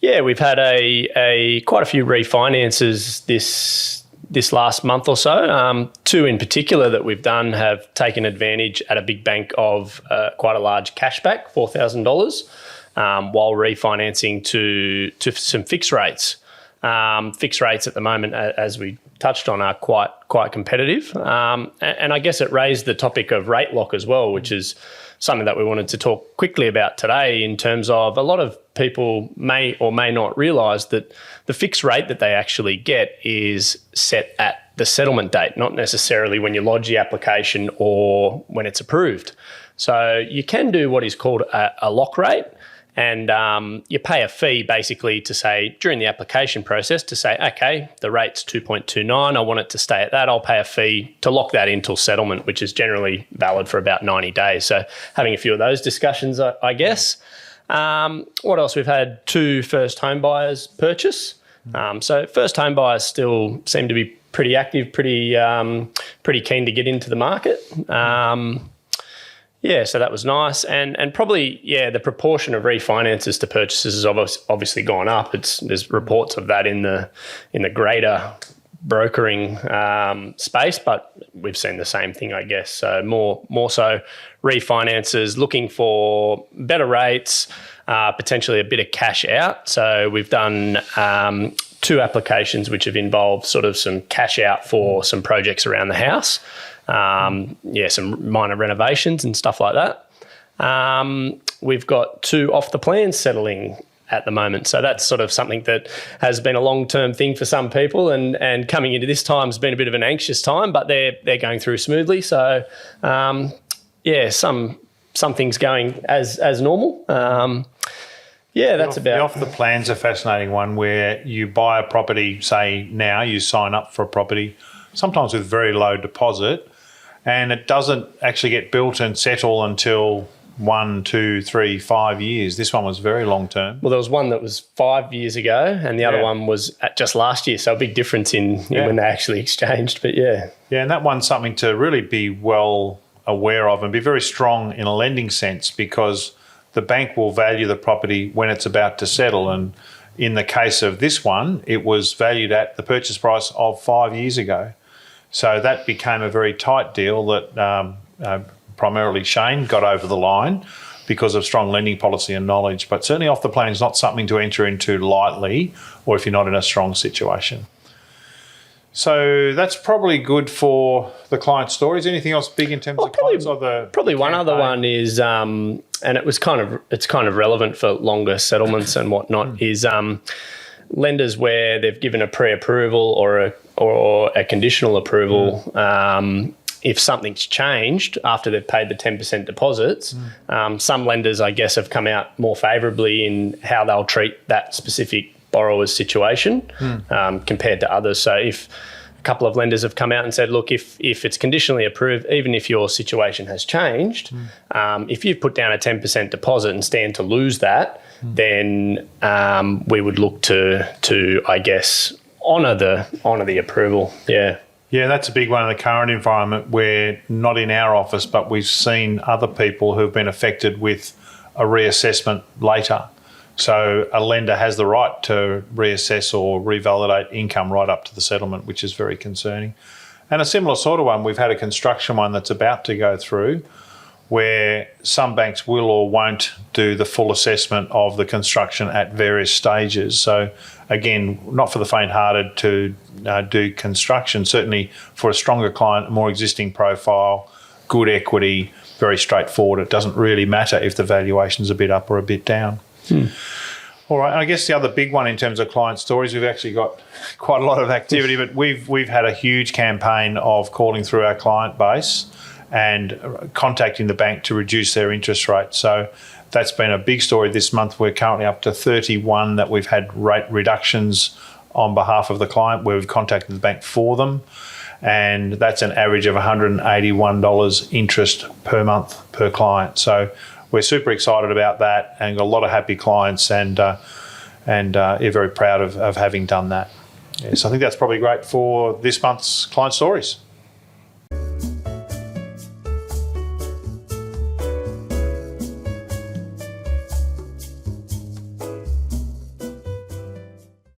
Yeah, we've had a quite a few refinances this last month or so. Two in particular that we've done have taken advantage at a big bank of quite a large cashback, $4,000, while refinancing to some fixed rates. Fixed rates at the moment, as we touched on, are quite competitive. And I guess it raised the topic of rate lock as well, which is something that we wanted to talk quickly about today, in terms of a lot of people may or may not realise that the fixed rate that they actually get is set at the settlement date, not necessarily when you lodge the application or when it's approved. So you can do what is called a lock rate, and you pay a fee basically to say, during the application process, to say, okay, the rate's 2.29, I want it to stay at that, I'll pay a fee to lock that in till settlement, which is generally valid for about 90 days. So having a few of those discussions, I guess. What else? We've had 2 first home buyers purchase. So first home buyers still seem to be pretty active, pretty keen to get into the market. Yeah, so that was nice. And probably, the proportion of refinances to purchases has obviously gone up. There's reports of that in the greater brokering space, but we've seen the same thing, I guess. So more so refinances looking for better rates, potentially a bit of cash out. So we've done 2 applications which have involved sort of some cash out for some projects around the house. Some minor renovations and stuff like that. We've got 2 off the plan settling at the moment. So that's sort of something that has been a long-term thing for some people, and coming into this time has been a bit of an anxious time, but they're going through smoothly. So some things going as normal. That's about... The off the plan's a fascinating one, where you buy a property, say now you sign up for a property, sometimes with very low deposit, and it doesn't actually get built and settle until 1, 2, 3, 5 years. This one was very long term. Well, there was one that was 5 years ago, and the other one was just last year. So a big difference in when they actually exchanged. But yeah, and that one's something to really be well aware of and be very strong in a lending sense, because the bank will value the property when it's about to settle. And in the case of this one, it was valued at the purchase price of 5 years ago. So that became a very tight deal that primarily Shane got over the line because of strong lending policy and knowledge. But certainly off the plan is not something to enter into lightly, or if you're not in a strong situation. So that's probably good for the client stories. Anything else big in terms of clients? Probably one other one is, and it's kind of relevant for longer settlements and whatnot, is lenders where they've given a pre-approval or a conditional approval. If something's changed after they've paid the 10% deposits, some lenders, I guess, have come out more favourably in how they'll treat that specific borrower's situation compared to others. So if a couple of lenders have come out and said, look, if it's conditionally approved, even if your situation has changed, if you've put down a 10% deposit and stand to lose that, then we would look to I guess, honour the approval. Yeah, that's a big one in the current environment, where not in our office, but we've seen other people who've been affected with a reassessment later. So a lender has the right to reassess or revalidate income right up to the settlement, which is very concerning. And a similar sort of one, we've had a construction one that's about to go through, where some banks will or won't do the full assessment of the construction at various stages. So again, not for the faint-hearted to do construction. Certainly for a stronger client, a more existing profile, good equity, very straightforward. It doesn't really matter if the valuation's a bit up or a bit down. All right, and I guess the other big one in terms of client stories, we've actually got quite a lot of activity, but we've had a huge campaign of calling through our client base and contacting the bank to reduce their interest rate. So that's been a big story this month. We're currently up to 31 that we've had rate reductions on behalf of the client, where we've contacted the bank for them. And that's an average of $181 interest per month per client. So we're super excited about that and got a lot of happy clients, and you're very proud of having done that. So I think that's probably great for this month's client stories.